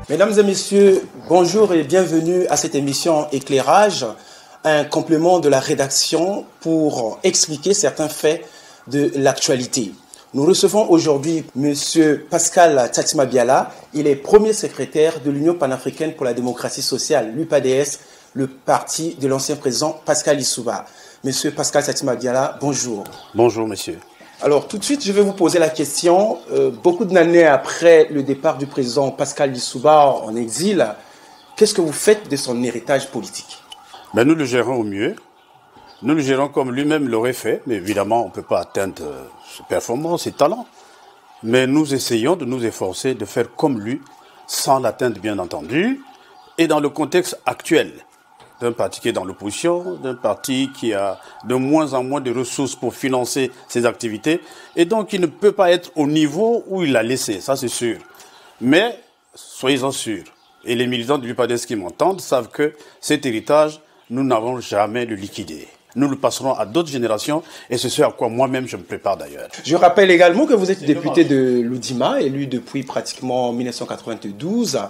Mesdames et messieurs, bonjour et bienvenue à cette émission Éclairage, un complément de la rédaction pour expliquer certains faits de l'actualité. Nous recevons aujourd'hui Monsieur Pascal Tsatsima Biala. Il est premier secrétaire de l'Union panafricaine pour la démocratie sociale, l'UPADS, le parti de l'ancien président Pascal Lissouba. Monsieur Pascal Tsatsima Biala, bonjour. Bonjour, monsieur. Alors, tout de suite, je vais vous poser la question. Beaucoup d'années après le départ du président Pascal Lissouba en exil, qu'est-ce que vous faites de son héritage politique? Nous le gérons au mieux. Nous le gérons comme lui-même l'aurait fait. Mais évidemment, on ne peut pas atteindre ses performances, ses talents. Mais nous essayons de nous efforcer de faire comme lui, sans l'atteindre, bien entendu, et dans le contexte actuel d'un parti qui est dans l'opposition, d'un parti qui a de moins en moins de ressources pour financer ses activités, et donc il ne peut pas être au niveau où il l'a laissé, ça c'est sûr. Mais, soyez-en sûrs, et les militants du UPADS qui m'entendent savent que cet héritage, nous n'avons jamais le liquidé. Nous le passerons à d'autres générations, et c'est ce à quoi moi-même je me prépare d'ailleurs. Je rappelle également que vous êtes député de l'Oudima, élu depuis pratiquement 1992.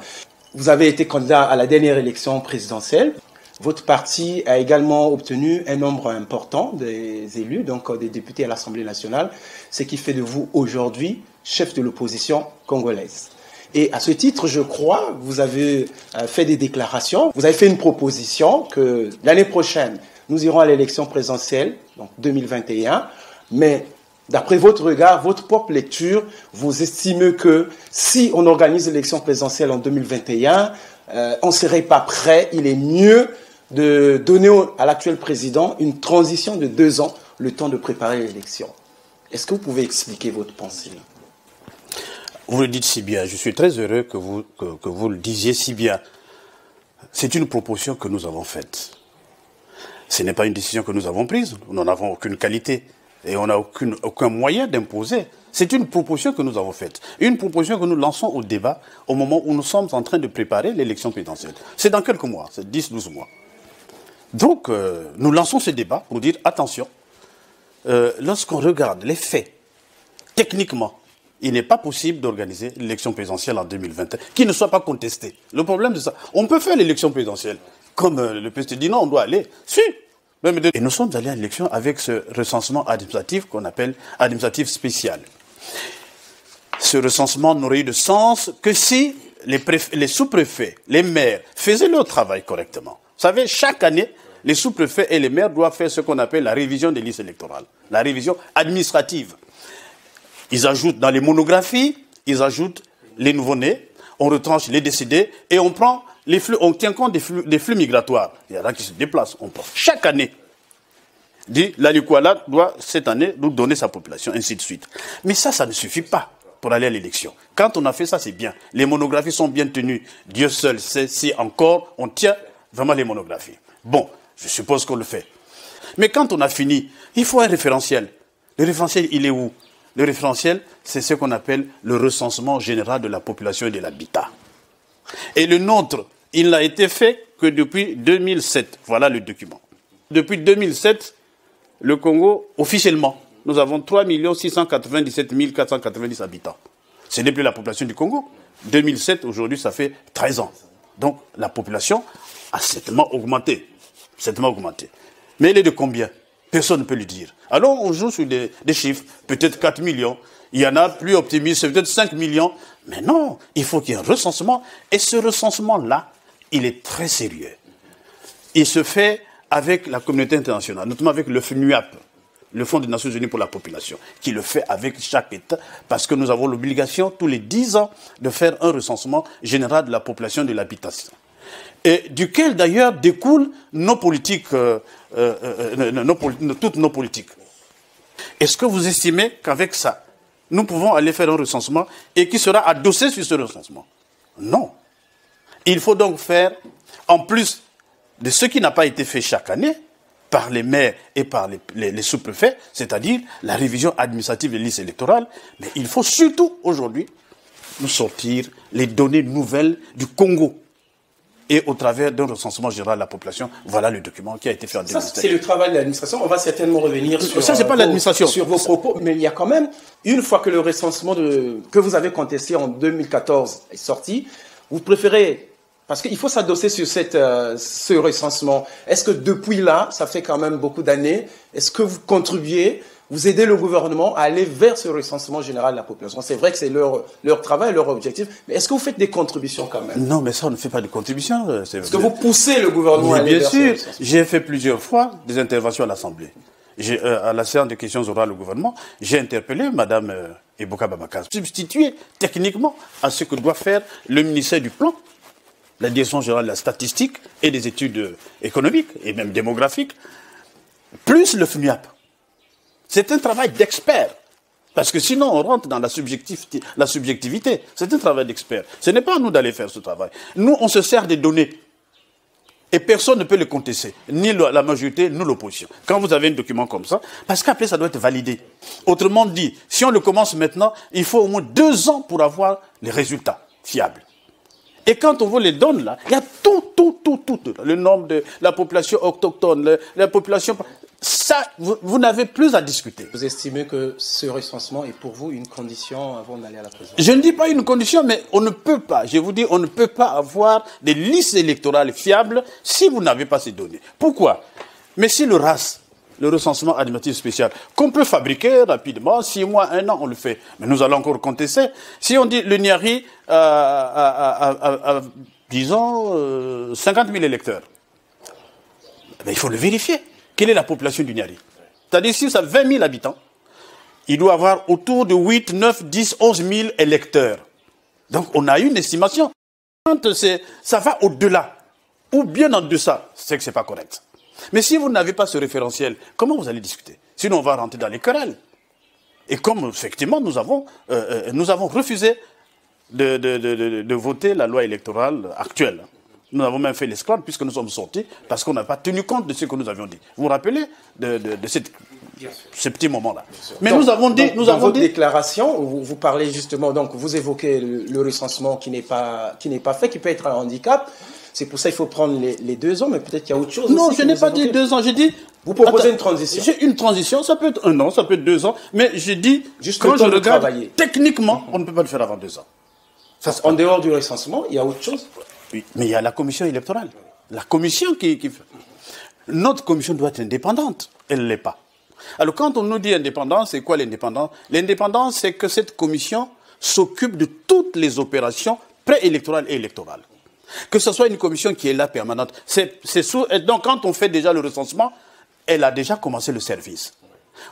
Vous avez été candidat à la dernière élection présidentielle. Votre parti a également obtenu un nombre important des élus, donc des députés à l'Assemblée nationale, ce qui fait de vous aujourd'hui chef de l'opposition congolaise. Et à ce titre, je crois, vous avez fait des déclarations, vous avez fait une proposition que l'année prochaine, nous irons à l'élection présidentielle, donc 2021, mais d'après votre regard, votre propre lecture, vous estimez que si on organise l'élection présidentielle en 2021, on ne serait pas prêt, il est mieux de donner à l'actuel président une transition de 2 ans, le temps de préparer l'élection. Est-ce que vous pouvez expliquer votre pensée? Vous le dites si bien, je suis très heureux que vous le disiez si bien. C'est une proposition que nous avons faite. Ce n'est pas une décision que nous avons prise, nous n'en avons aucune qualité et on n'a aucun moyen d'imposer. C'est une proposition que nous avons faite, une proposition que nous lançons au débat au moment où nous sommes en train de préparer l'élection présidentielle. C'est dans quelques mois, c'est 10-12 mois. Donc, nous lançons ce débat pour dire, attention, lorsqu'on regarde les faits, techniquement, il n'est pas possible d'organiser l'élection présidentielle en 2021, qui ne soit pas contestée. Le problème de ça, on peut faire l'élection présidentielle, comme le président dit non, on doit aller, si. Et nous sommes allés à l'élection avec ce recensement administratif qu'on appelle administratif spécial. Ce recensement n'aurait eu de sens que si les sous-préfets, les maires, faisaient leur travail correctement. Vous savez, chaque année, les sous-préfets et les maires doivent faire ce qu'on appelle la révision des listes électorales, la révision administrative. Ils ajoutent dans les monographies, ils ajoutent les nouveau-nés, on retranche les décédés et on prend les flux, on tient compte des flux migratoires. Il y en a qui se déplacent, on prend chaque année. Dit, la Lukwala doit cette année nous donner sa population, ainsi de suite. Mais ça ne suffit pas pour aller à l'élection. Quand on a fait ça, c'est bien. Les monographies sont bien tenues. Dieu seul sait si encore on tient vraiment les monographies. Bon, je suppose qu'on le fait. Mais quand on a fini, il faut un référentiel. Le référentiel, il est où? Le référentiel, c'est ce qu'on appelle le recensement général de la population et de l'habitat. Et le nôtre, il n'a été fait que depuis 2007. Voilà le document. Depuis 2007, le Congo, officiellement, nous avons 3 697 490 habitants. Ce n'est plus la population du Congo. 2007, aujourd'hui, ça fait 13 ans. Donc, la population a certainement augmenté. Mais elle est de combien? Personne ne peut le dire. Alors, on joue sur des chiffres, peut-être 4 millions. Il y en a plus optimistes, c'est peut-être 5 millions. Mais non, il faut qu'il y ait un recensement. Et ce recensement-là, il est très sérieux. Il se fait avec la communauté internationale, notamment avec le FNUAP, le Fonds des Nations Unies pour la population, qui le fait avec chaque État, parce que nous avons l'obligation, tous les 10 ans, de faire un recensement général de la population de l'habitation. Et duquel, d'ailleurs, découlent nos politiques, toutes nos politiques. Est-ce que vous estimez qu'avec ça, nous pouvons aller faire un recensement et qui sera adossé sur ce recensement? Non. Il faut donc faire, en plus de ce qui n'a pas été fait chaque année, par les maires et par les sous-préfets, c'est-à-dire la révision administrative des listes électorales, mais il faut surtout, aujourd'hui, nous sortir les données nouvelles du Congo. Et au travers d'un recensement général de la population, voilà le document qui a été fait en 2017. Ça, c'est le travail de l'administration. On va certainement revenir sur, ça, c'est pas l'administration. Sur vos propos. Mais il y a quand même, une fois que le recensement que vous avez contesté en 2014 est sorti, Vous préférez, parce qu'il faut s'adosser sur ce recensement. Est-ce que depuis là, ça fait quand même beaucoup d'années, est-ce que vous contribuez, vous aidez le gouvernement à aller vers ce recensement général de la population? C'est vrai que c'est leur travail, leur objectif, mais est-ce que vous faites des contributions quand même? Non, mais ça, on ne fait pas de contributions. Est-ce que vous poussez le gouvernement à aller vers ce recensement? Bien sûr, j'ai fait plusieurs fois des interventions à l'Assemblée. À la séance de questions orales au gouvernement, j'ai interpellé Mme Ebouka Babacar, substituée techniquement à ce que doit faire le ministère du Plan, la Direction générale de la statistique et des études économiques et même démographiques, plus le FNUAP. C'est un travail d'expert. Parce que sinon, on rentre dans la subjectivité. C'est un travail d'expert. Ce n'est pas à nous d'aller faire ce travail. Nous, on se sert des données. Et personne ne peut le contester, ni la majorité, ni l'opposition. Quand vous avez un document comme ça, parce qu'après, ça doit être validé. Autrement dit, si on le commence maintenant, il faut au moins 2 ans pour avoir les résultats fiables. Et quand on vous les donne là, il y a tout. Le nombre de la population autochtone, la population... Ça, vous n'avez plus à discuter. Vous estimez que ce recensement est pour vous une condition avant d'aller à la présidence? Je ne dis pas une condition, mais on ne peut pas, je vous dis, on ne peut pas avoir des listes électorales fiables si vous n'avez pas ces données. Pourquoi? Mais si le RAS, le recensement administratif spécial, qu'on peut fabriquer rapidement, 6 mois, 1 an, on le fait. Mais nous allons encore contester. Si on dit le Niari disons, 50 000 électeurs, ben, il faut le vérifier. Quelle est la population du Niari? C'est-à-dire, si ça a 20 000 habitants, il doit avoir autour de 8, 9, 10, 11 000 électeurs. Donc, on a une estimation. Quand ça va au-delà, ou bien en deçà, c'est que ce n'est pas correct. Mais si vous n'avez pas ce référentiel, comment vous allez discuter? Sinon, on va rentrer dans les querelles. Et comme, effectivement, nous avons refusé de voter la loi électorale actuelle. Nous avons même fait l'esclave puisque nous sommes sortis parce qu'on n'a pas tenu compte de ce que nous avions dit. Vous vous rappelez de ce petit moment-là? Mais donc, nous avons dit... Dans votre déclaration, vous parlez justement, donc vous évoquez le recensement qui n'est pas fait, qui peut être un handicap. C'est pour ça qu'il faut prendre les 2 ans, mais peut-être qu'il y a autre chose. Non, je n'ai pas dit 2 ans, j'ai dit... Vous proposez une transition. J'ai une transition, ça peut être 1 an, ça peut être 2 ans, mais j'ai dit, juste quand je regarde, techniquement, on ne peut pas le faire avant 2 ans. Ça, en dehors du recensement, il y a autre chose? Oui, mais il y a la commission électorale. La commission qui... Notre commission doit être indépendante. Elle ne l'est pas. Alors quand on nous dit indépendance, c'est quoi l'indépendance? L'indépendance, c'est que cette commission s'occupe de toutes les opérations préélectorales et électorales. Que ce soit une commission qui est là permanente. Donc quand on fait déjà le recensement, elle a déjà commencé le service.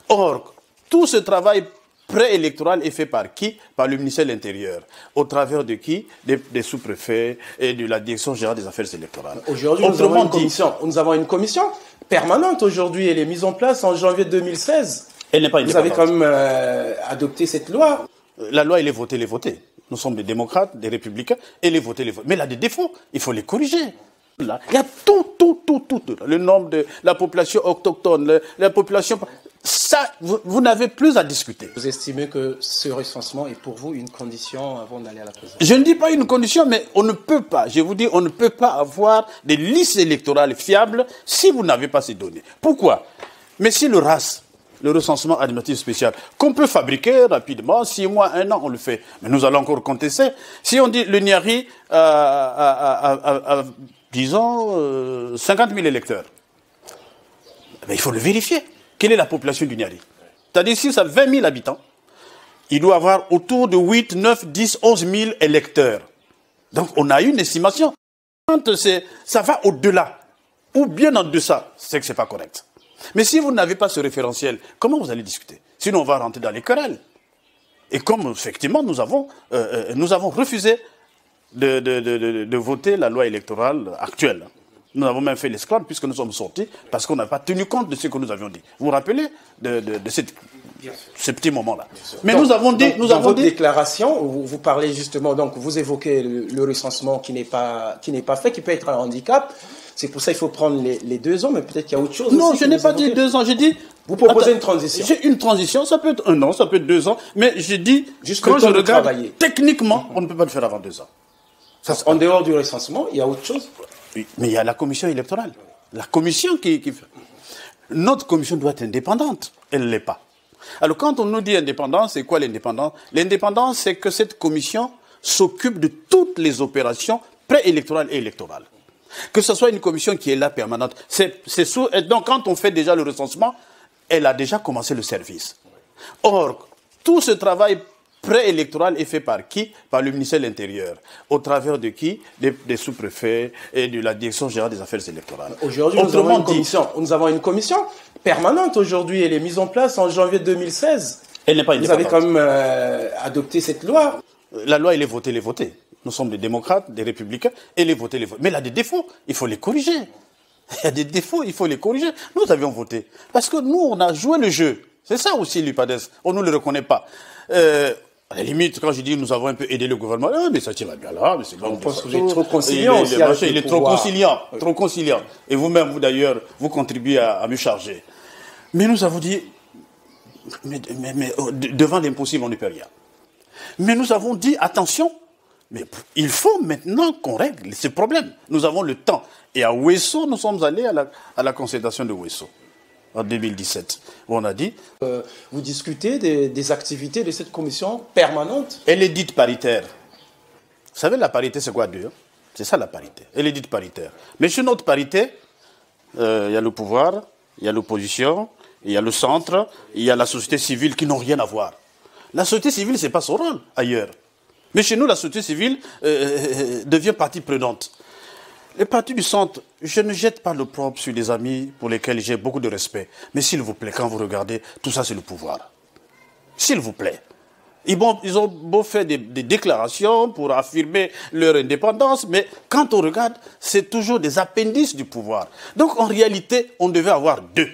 Or, tout ce travail préélectoral est fait par qui? Par le ministère de l'Intérieur. Au travers de qui? Des sous-préfets et de la Direction générale des affaires électorales. Aujourd'hui, nous avons une commission permanente aujourd'hui. Elle est mise en place en janvier 2016. Elle n'est pas indépendante. Vous avez quand même adopté cette loi. La loi, elle est votée. Nous sommes des démocrates, des républicains, elle est votée, Mais elle a des défauts, il faut les corriger. Là, il y a tout. Le nombre de la population autochtone, la population... Ça, vous n'avez plus à discuter. Vous estimez que ce recensement est pour vous une condition avant d'aller à la présidence? Je ne dis pas une condition, mais on ne peut pas, je vous dis, on ne peut pas avoir des listes électorales fiables si vous n'avez pas ces données. Pourquoi? Mais si le RAS, le recensement administratif spécial, qu'on peut fabriquer rapidement, 6 mois, 1 an, on le fait. Mais nous allons encore contester. Si on dit le Niari disons, 50 000 électeurs, ben, il faut le vérifier. Quelle est la population du Niari? C'est-à-dire, si ça a 20 000 habitants, il doit avoir autour de 8, 9, 10, 11 000 électeurs. Donc, on a une estimation. Quand ça va au-delà, ou bien en deçà, c'est que ce n'est pas correct. Mais si vous n'avez pas ce référentiel, comment vous allez discuter? Sinon, on va rentrer dans les querelles. Et comme, effectivement, nous avons refusé de voter la loi électorale actuelle. Nous avons même fait l'esclave puisque nous sommes sortis parce qu'on n'a pas tenu compte de ce que nous avions dit. Vous vous rappelez de ce petit moment-là? Mais donc, nous avons dit... Dans votre déclaration, vous parlez justement, donc vous évoquez le recensement qui n'est pas fait, qui peut être un handicap. C'est pour ça qu'il faut prendre les 2 ans, mais peut-être qu'il y a autre chose. Non, je n'ai pas dit 2 ans, j'ai dit... Vous proposez une transition. J'ai une transition, ça peut être 1 an, ça peut être 2 ans, mais j'ai dit, juste quand je regarde, techniquement, on ne peut pas le faire avant 2 ans. En dehors du recensement, il y a autre chose? Oui, mais il y a la commission électorale. La commission qui fait. Notre commission doit être indépendante. Elle ne l'est pas. Alors quand on nous dit indépendance, c'est quoi l'indépendance? L'indépendance, c'est que cette commission s'occupe de toutes les opérations préélectorales et électorales. Que ce soit une commission qui est là permanente. Donc quand on fait déjà le recensement, elle a déjà commencé le service. Or, tout ce travail préélectoral est fait par qui? Par le ministère de l'Intérieur. Au travers de qui? Des sous-préfets et de la Direction générale des affaires électorales. Aujourd'hui, nous avons une commission permanente aujourd'hui. Elle est mise en place en janvier 2016. Elle n'est pas indépendante. Vous avez quand même adopté cette loi. La loi, elle est votée. Nous sommes des démocrates, des républicains, elle est votée, Mais elle a des défauts, il faut les corriger. Il y a des défauts, il faut les corriger. Nous avions voté. Parce que nous, on a joué le jeu. C'est ça aussi, l'UPADES. On ne le reconnaît pas. À la limite, quand je dis nous avons un peu aidé le gouvernement, mais ça tient bien là, mais c'est on pense que vous êtes trop conciliant aussi. Il est trop conciliant, trop conciliant. Et vous-même, vous d'ailleurs, vous contribuez à me charger. Mais nous avons dit, mais devant l'impossible, on ne peut rien. Mais nous avons dit, attention, mais il faut maintenant qu'on règle ces problèmes. Nous avons le temps. Et à Ouesso, nous sommes allés à la concertation de Ouesso, en 2017. Où on a dit... vous discutez des activités de cette commission permanente? Elle est dite paritaire. Vous savez, la parité, c'est quoi deux? C'est ça la parité. Elle est dite paritaire. Mais chez notre parité, il y a le pouvoir, il y a l'opposition, il y a le centre, il y a la société civile qui n'ont rien à voir. La société civile, ce n'est pas son rôle ailleurs. Mais chez nous, la société civile devient partie prenante. Les partis du centre, je ne jette pas l'opprobre sur des amis pour lesquels j'ai beaucoup de respect. Mais s'il vous plaît, quand vous regardez, tout ça, c'est le pouvoir. S'il vous plaît. Ils ont beau faire des déclarations pour affirmer leur indépendance, mais quand on regarde, c'est toujours des appendices du pouvoir. Donc, en réalité, on devait avoir deux.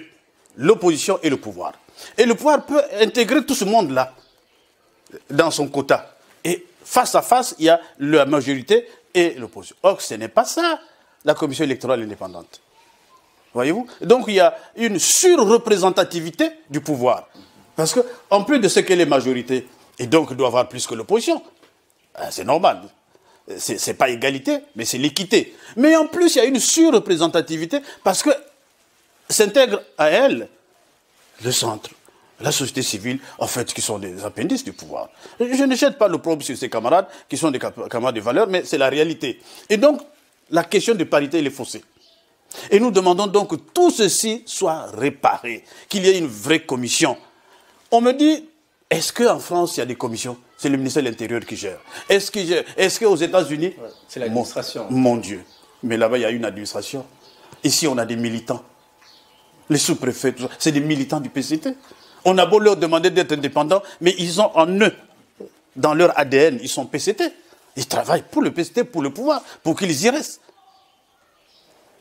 L'opposition et le pouvoir. Et le pouvoir peut intégrer tout ce monde-là dans son quota. Et face à face, il y a la majorité et l'opposition. Or, ce n'est pas ça, la commission électorale indépendante. Voyez-vous? Donc, il y a une surreprésentativité du pouvoir. Parce qu'en plus de ce qu'est les majorités, et donc il doit avoir plus que l'opposition, c'est normal. Ce n'est pas égalité, mais c'est l'équité. Mais en plus, il y a une surreprésentativité parce que s'intègre à elle le centre, la société civile, en fait, qui sont des appendices du pouvoir. Je ne jette pas l'opprobre sur ces camarades, qui sont des camarades de valeur, mais c'est la réalité. Et donc, la question de parité, elle est faussée. Et nous demandons donc que tout ceci soit réparé, qu'il y ait une vraie commission. On me dit, est-ce qu'en France, il y a des commissions? C'est le ministère de l'Intérieur qui gère. Est-ce qu'aux États-Unis? Ouais, c'est l'administration. Mon Dieu. Mais là-bas, il y a une administration. Ici, on a des militants. Les sous-préfets, c'est des militants du PCT. On a beau leur demander d'être indépendants, mais ils ont en eux, dans leur ADN, ils sont PCT. Ils travaillent pour le PCT, pour le pouvoir, pour qu'ils y restent.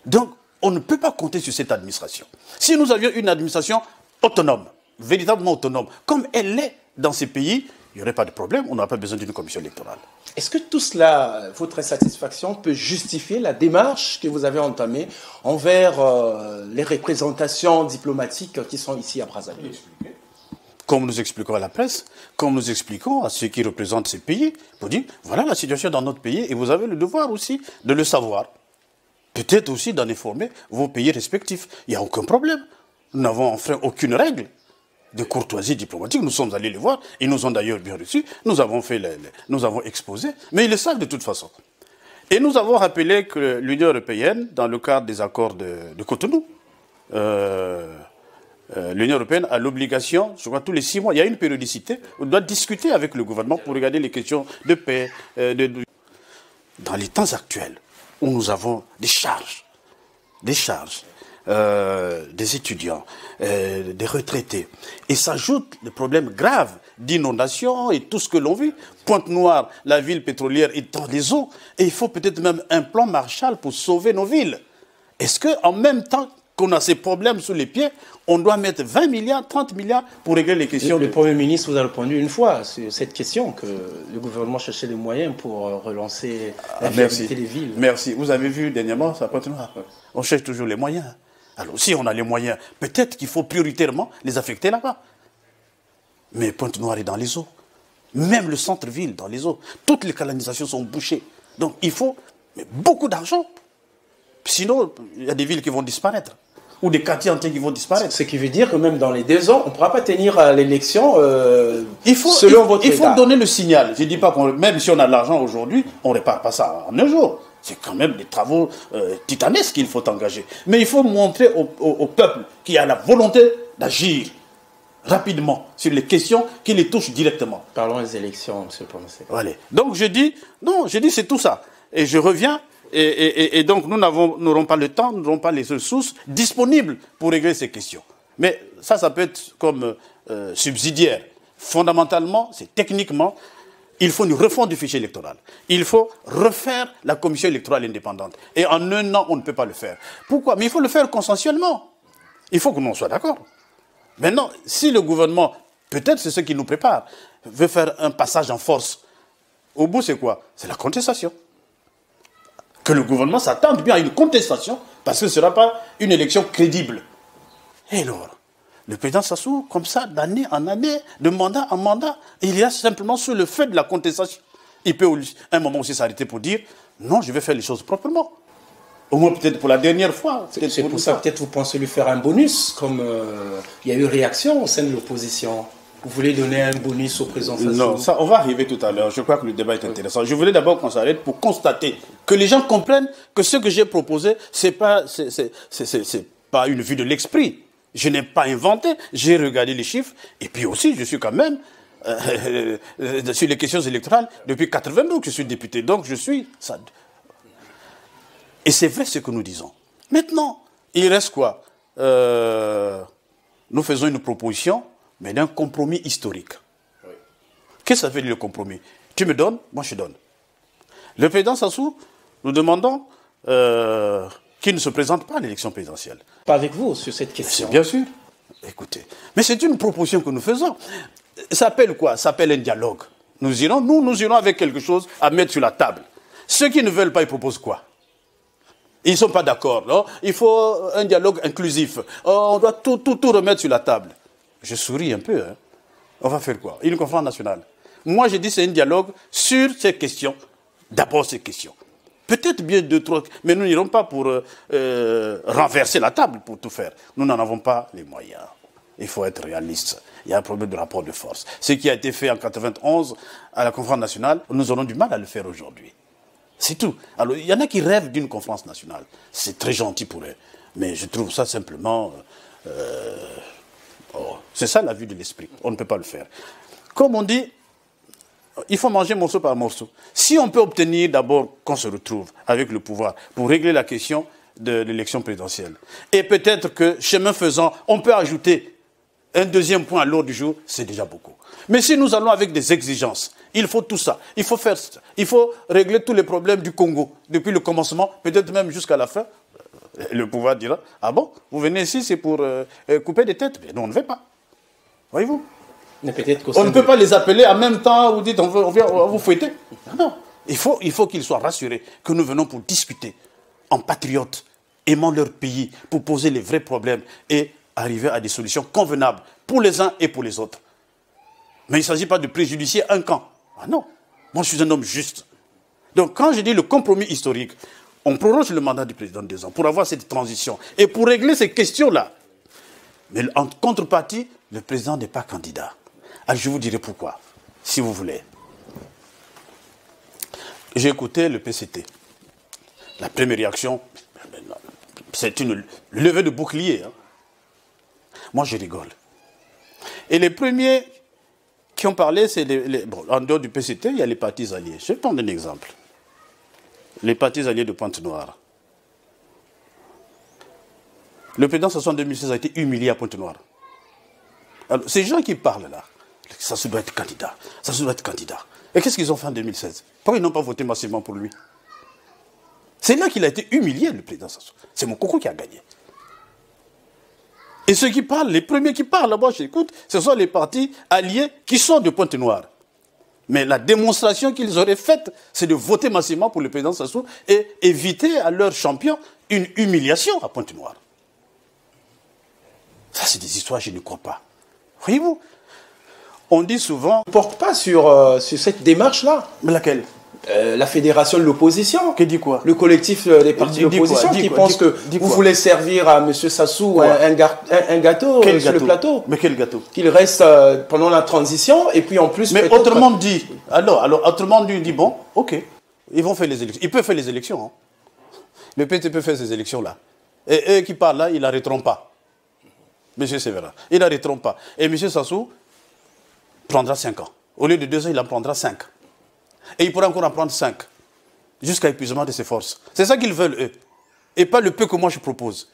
Donc, on ne peut pas compter sur cette administration. Si nous avions une administration autonome, véritablement autonome, comme elle l'est dans ces pays, il n'y aurait pas de problème, on n'aurait pas besoin d'une commission électorale. Est-ce que tout cela, votre insatisfaction, peut justifier la démarche que vous avez entamée envers les représentations diplomatiques qui sont ici à Brazzaville? Comme nous expliquons à la presse, comme nous expliquons à ceux qui représentent ces pays, pour dire, voilà la situation dans notre pays, et vous avez le devoir aussi de le savoir. Peut-être aussi d'en informer vos pays respectifs. Il n'y a aucun problème. Nous n'avons enfreint aucune règle de courtoisie diplomatique. Nous sommes allés les voir. Ils nous ont d'ailleurs bien reçus. Nous avons exposé. Mais ils le savent de toute façon. Et nous avons rappelé que l'Union européenne, dans le cadre des accords de Cotonou, l'Union européenne a l'obligation, je crois tous les 6 mois, il y a une périodicité, on doit discuter avec le gouvernement pour regarder les questions de paix. Dans les temps actuels, où nous avons des charges, des étudiants, des retraités. Et s'ajoutent des problèmes graves d'inondation et tout ce que l'on vit. Pointe-Noire, la ville pétrolière est dans les eaux. Et il faut peut-être même un plan Marshall pour sauver nos villes. Est-ce qu'en même temps qu'on a ces problèmes sous les pieds, on doit mettre 20 milliards, 30 milliards pour régler les questions? Le Premier ministre vous a répondu une fois sur cette question, que le gouvernement cherchait les moyens pour relancer la viabilité des villes. Merci. Vous avez vu dernièrement, ça continue. On cherche toujours les moyens. Alors si on a les moyens, peut-être qu'il faut prioritairement les affecter là-bas. Mais Pointe-Noire est dans les eaux. Même le centre-ville dans les eaux. Toutes les canalisations sont bouchées. Donc il faut beaucoup d'argent. Sinon, il y a des villes qui vont disparaître. ou des quartiers entiers qui vont disparaître. Ce qui veut dire que même dans les 2 ans, on ne pourra pas tenir l'élection selon votre Il faut donner le signal. Je ne dis pas qu'on, même si on a de l'argent aujourd'hui, on ne répare pas ça en un jour. C'est quand même des travaux titanesques qu'il faut engager. Mais il faut montrer au peuple qu'il y a la volonté d'agir rapidement sur les questions qui les touchent directement. Parlons des élections, M. Pomsek. Voilà. Donc je dis, non, je dis c'est tout ça. Et je reviens, et donc nous n'aurons pas le temps, nous n'aurons pas les ressources disponibles pour régler ces questions. Mais ça peut être comme subsidiaire. Fondamentalement, c'est techniquement, il faut une refonte du fichier électoral. Il faut refaire la commission électorale indépendante. Et en un an, on ne peut pas le faire. Pourquoi? Mais il faut le faire consensuellement. Il faut que l'on soit d'accord. Maintenant, si le gouvernement, peut-être c'est ce qui nous prépare, veut faire un passage en force, au bout c'est quoi? C'est la contestation. Que le gouvernement s'attende bien à une contestation, parce que ce ne sera pas une élection crédible. Et alors, le président Sassou, comme ça, d'année en année, de mandat en mandat, il y a simplement sur le fait de la contestation. Il peut à un moment aussi s'arrêter pour dire, non, je vais faire les choses proprement. Au moins peut-être pour la dernière fois. C'est pour ça peut-être vous pensez lui faire un bonus, comme il y a eu réaction au sein de l'opposition. Vous voulez donner un bonus au président Sassou? Non, ça, on va arriver tout à l'heure. Je crois que le débat est intéressant. Je voulais d'abord qu'on s'arrête pour constater que les gens comprennent que ce que j'ai proposé, c'est pas une vue de l'esprit. Je n'ai pas inventé, j'ai regardé les chiffres, et puis aussi, je suis quand même sur les questions électorales depuis 82 que je suis député. Donc je suis... Ça. Et c'est vrai ce que nous disons. Maintenant, il reste quoi? Nous faisons une proposition, mais d'un compromis historique. Oui. Qu'est-ce que ça veut dire le compromis? Tu me donnes, moi je donne. Le président Sassou, nous demandons qu'il ne se présente pas à l'élection présidentielle. Pas avec vous sur cette question. Bien sûr. Écoutez, mais c'est une proposition que nous faisons. Ça s'appelle quoi? Ça s'appelle un dialogue. Nous irons avec quelque chose à mettre sur la table. Ceux qui ne veulent pas, ils proposent quoi? Ils ne sont pas d'accord, non? Il faut un dialogue inclusif. On doit tout remettre sur la table. Je souris un peu. Hein. On va faire quoi? Une conférence nationale. Moi, je dis c'est un dialogue sur ces questions. D'abord ces questions. Peut-être bien 2, 3, mais nous n'irons pas pour renverser la table pour tout faire. Nous n'en avons pas les moyens. Il faut être réaliste. Il y a un problème de rapport de force. Ce qui a été fait en 91 à la conférence nationale, nous aurons du mal à le faire aujourd'hui. C'est tout. Alors, il y en a qui rêvent d'une conférence nationale. C'est très gentil pour eux. Mais je trouve ça simplement... c'est ça la vue de l'esprit. On ne peut pas le faire. Comme on dit, il faut manger morceau par morceau. Si on peut obtenir d'abord qu'on se retrouve avec le pouvoir pour régler la question de l'élection présidentielle, et peut-être que, chemin faisant, on peut ajouter un deuxième point à l'ordre du jour, c'est déjà beaucoup. Mais si nous allons avec des exigences, il faut tout ça. Il faut régler tous les problèmes du Congo, depuis le commencement, peut-être même jusqu'à la fin. Le pouvoir dira, ah bon, vous venez ici, c'est pour couper des têtes. Mais non, on ne veut pas. Voyez-vous? On ne peut pas les appeler en même temps, vous dites, on vient vous fouetter. Non, il faut qu'ils soient rassurés que nous venons pour discuter en patriotes, aimant leur pays, pour poser les vrais problèmes et arriver à des solutions convenables pour les uns et pour les autres. Mais il ne s'agit pas de préjudicier un camp. Ah non, moi je suis un homme juste. Donc quand je dis le compromis historique, on prolonge le mandat du président de 2 ans pour avoir cette transition et pour régler ces questions-là. Mais en contrepartie, le président n'est pas candidat. Alors je vous dirai pourquoi, si vous voulez. J'ai écouté le PCT. La première réaction, c'est une levée de bouclier. Hein. Moi, je rigole. Et les premiers qui ont parlé, c'est bon, en dehors du PCT, il y a les partis alliés. Je vais prendre un exemple. Les partis alliés de Pointe-Noire. Le président Sassou en 2016 a été humilié à Pointe-Noire. Alors, ces gens qui parlent là, Sassou doit être candidat. Sassou doit être candidat. Et qu'est-ce qu'ils ont fait en 2016? Pourquoi ils n'ont pas voté massivement pour lui? C'est là qu'il a été humilié, le président Sassou. C'est mon coco qui a gagné. Et ceux qui parlent, les premiers qui parlent, là-bas, j'écoute, ce sont les partis alliés qui sont de Pointe-Noire. Mais la démonstration qu'ils auraient faite, c'est de voter massivement pour le président Sassou et éviter à leur champion une humiliation à Pointe-Noire. Ça, c'est des histoires, je ne crois pas. Voyez-vous, on dit souvent... On ne porte pas sur cette démarche-là. Mais laquelle? La fédération de l'opposition. Qui dit quoi? Le collectif des partis de l'opposition qui pense que vous voulez servir à M. Sassou un gâteau sur le plateau. Mais quel gâteau? Qu'il reste pendant la transition et puis en plus... Mais autrement dit, alors autrement dit, bon, ok, ils vont faire les élections. Ils peuvent faire les élections. Hein. Le PT peut faire ces élections-là. Et eux qui parlent là, ils n'arrêteront pas. M. Sévérin, ils n'arrêteront pas. Et M. Sassou prendra 5 ans. Au lieu de 2 ans, il en prendra 5. Et il pourra encore en prendre 5. Jusqu'à épuisement de ses forces. C'est ça qu'ils veulent, eux. Et pas le peu que moi je propose.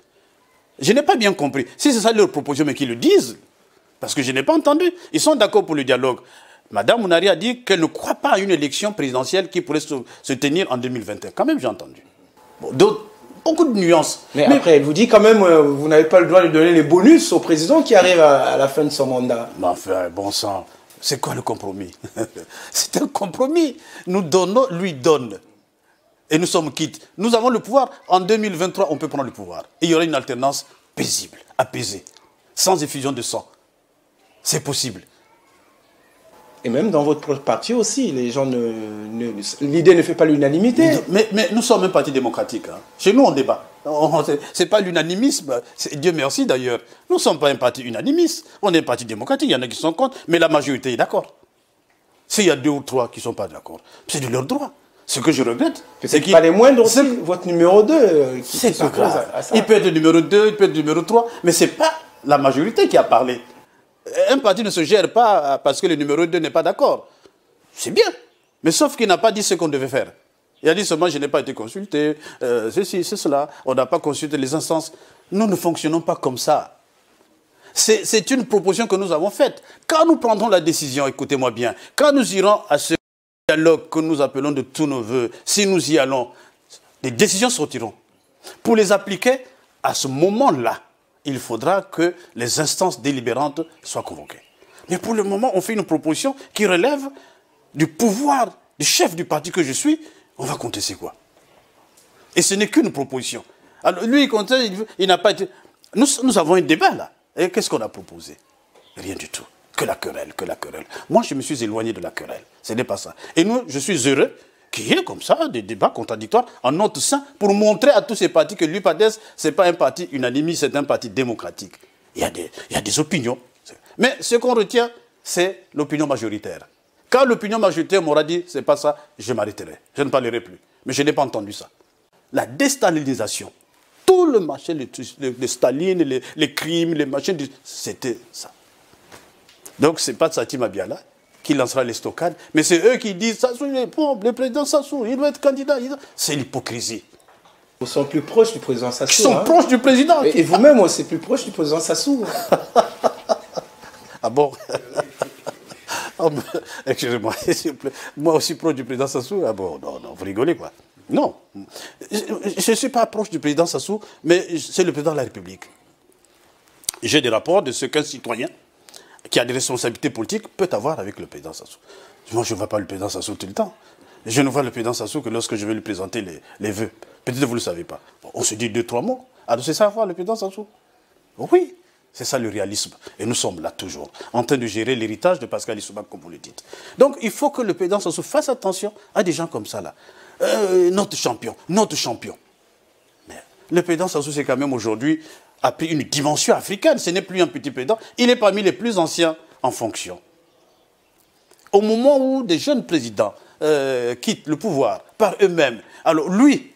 Je n'ai pas bien compris. Si c'est ça leur proposition, mais qu'ils le disent. Parce que je n'ai pas entendu. Ils sont d'accord pour le dialogue. Madame Mounari a dit qu'elle ne croit pas à une élection présidentielle qui pourrait se tenir en 2021. Quand même, j'ai entendu. Bon, beaucoup de nuances. Mais après, elle vous dit quand même, vous n'avez pas le droit de donner les bonus au président qui arrive à la fin de son mandat. Mais enfin, bon sang, c'est quoi le compromis? C'est un compromis. Nous donnons, lui donne. Et nous sommes quittes. Nous avons le pouvoir. En 2023, on peut prendre le pouvoir. Et il y aura une alternance paisible, apaisée, sans effusion de sang. C'est possible. Et même dans votre parti aussi, les gens l'idée ne fait pas l'unanimité. Mais nous sommes un parti démocratique. Hein. Chez nous, on débat. Ce n'est pas l'unanimisme. Dieu merci d'ailleurs. Nous ne sommes pas un parti unanimiste. On est un parti démocratique. Il y en a qui sont contre, mais la majorité est d'accord. S'il y a 2 ou 3 qui ne sont pas d'accord, c'est de leur droit. Ce que je regrette, c'est qu'il pas les moindres aussi. Votre numéro 2 qui s'oppose à ça. Il peut être le numéro 2, il peut être le numéro 3, mais ce n'est pas la majorité qui a parlé. Un parti ne se gère pas parce que le numéro 2 n'est pas d'accord. C'est bien. Mais sauf qu'il n'a pas dit ce qu'on devait faire. Il a dit seulement, je n'ai pas été consulté, ceci, c'est cela. On n'a pas consulté les instances. Nous ne fonctionnons pas comme ça. C'est une proposition que nous avons faite. Quand nous prendrons la décision, écoutez-moi bien, quand nous irons à ce dialogue que nous appelons de tous nos voeux, si nous y allons, des décisions sortiront. Pour les appliquer, à ce moment-là, il faudra que les instances délibérantes soient convoquées. Mais pour le moment, on fait une proposition qui relève du pouvoir du chef du parti que je suis. On va compter c'est quoi? Et ce n'est qu'une proposition. Alors lui, il comptait, il n'a pas été... Nous avons un débat là. Et qu'est-ce qu'on a proposé? Rien du tout. Que la querelle, que la querelle. Moi, je me suis éloigné de la querelle. Ce n'est pas ça. Et nous, je suis heureux qu'il y ait comme ça des débats contradictoires en notre sein pour montrer à tous ces partis que l'UPADES, ce n'est pas un parti unanimiste, c'est un parti démocratique. Il y a des opinions. Mais ce qu'on retient, c'est l'opinion majoritaire. Quand l'opinion majoritaire m'aura dit, c'est pas ça, je m'arrêterai. Je ne parlerai plus. Mais je n'ai pas entendu ça. La déstalinisation, tout le machin, le Staline, les crimes, les machins, c'était ça. Donc, ce n'est pas Satima Biala qui lancera les stockades, mais c'est eux qui disent Sassou, il est bon, le président Sassou, il doit être candidat. C'est l'hypocrisie. Ils sont plus proches du président Sassou. Ils sont proches du président. Et vous-même, c'est plus proche du président Sassou. Ah bon? Excusez-moi, moi aussi proche du président Sassou? Ah bon, non, vous rigolez quoi? Non, je ne suis pas proche du président Sassou, mais c'est le président de la République. J'ai des rapports de ce qu'un citoyen qui a des responsabilités politiques peut avoir avec le président Sassou. Moi, je ne vois pas le président Sassou tout le temps. Je ne vois le président Sassou que lorsque je vais lui présenter les vœux. Peut-être que vous ne le savez pas. On se dit 2-3 mots. Alors, c'est ça, voir le président Sassou? Oui, c'est ça le réalisme. Et nous sommes là toujours, en train de gérer l'héritage de Pascal Lissouba, comme vous le dites. Donc, il faut que le président Sassou fasse attention à des gens comme ça, là. Notre champion, notre champion. Mais le président Sassou, c'est quand même aujourd'hui a pris une dimension africaine. Ce n'est plus un petit président. Il est parmi les plus anciens en fonction. Au moment où des jeunes présidents quittent le pouvoir par eux-mêmes, alors lui,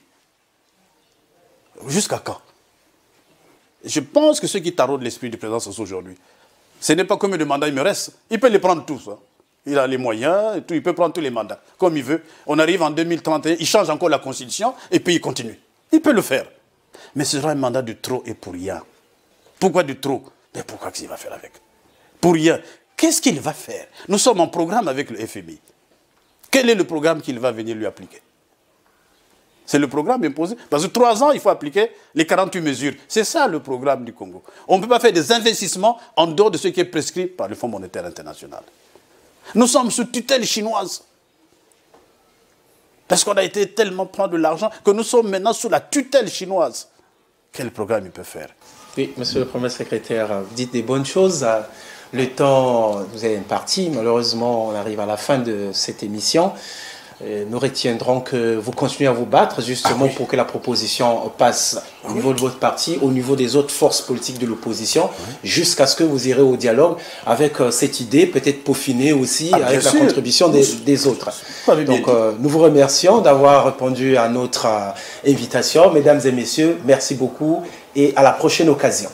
jusqu'à quand? Je pense que ce qui taraude l'esprit du président Sassou aujourd'hui, ce n'est pas combien de mandats il me reste. Il peut les prendre tous. Hein. Il a les moyens, et tout, il peut prendre tous les mandats, comme il veut. On arrive en 2031, il change encore la Constitution, et puis il continue. Il peut le faire. Mais ce sera un mandat de trop et pour rien. Pourquoi de trop? Mais pourquoi qu'il va faire avec? Pour rien. Qu'est-ce qu'il va faire? Nous sommes en programme avec le FMI. Quel est le programme qu'il va venir lui appliquer? C'est le programme imposé. Parce que 3 ans, il faut appliquer les 48 mesures. C'est ça le programme du Congo. On ne peut pas faire des investissements en dehors de ce qui est prescrit par le Fonds monétaire international. Nous sommes sous tutelle chinoise. Parce qu'on a été tellement prendre de l'argent que nous sommes maintenant sous la tutelle chinoise. Quel programme il peut faire? Oui, monsieur le Premier secrétaire, vous dites des bonnes choses. Le temps, vous avez une partie, malheureusement, on arrive à la fin de cette émission. Nous retiendrons que vous continuez à vous battre justement pour que la proposition passe au niveau de votre parti, au niveau des autres forces politiques de l'opposition, jusqu'à ce que vous irez au dialogue avec cette idée, peut-être peaufinée aussi avec la contribution des autres. Donc nous vous remercions d'avoir répondu à notre invitation. Mesdames et messieurs, merci beaucoup et à la prochaine occasion.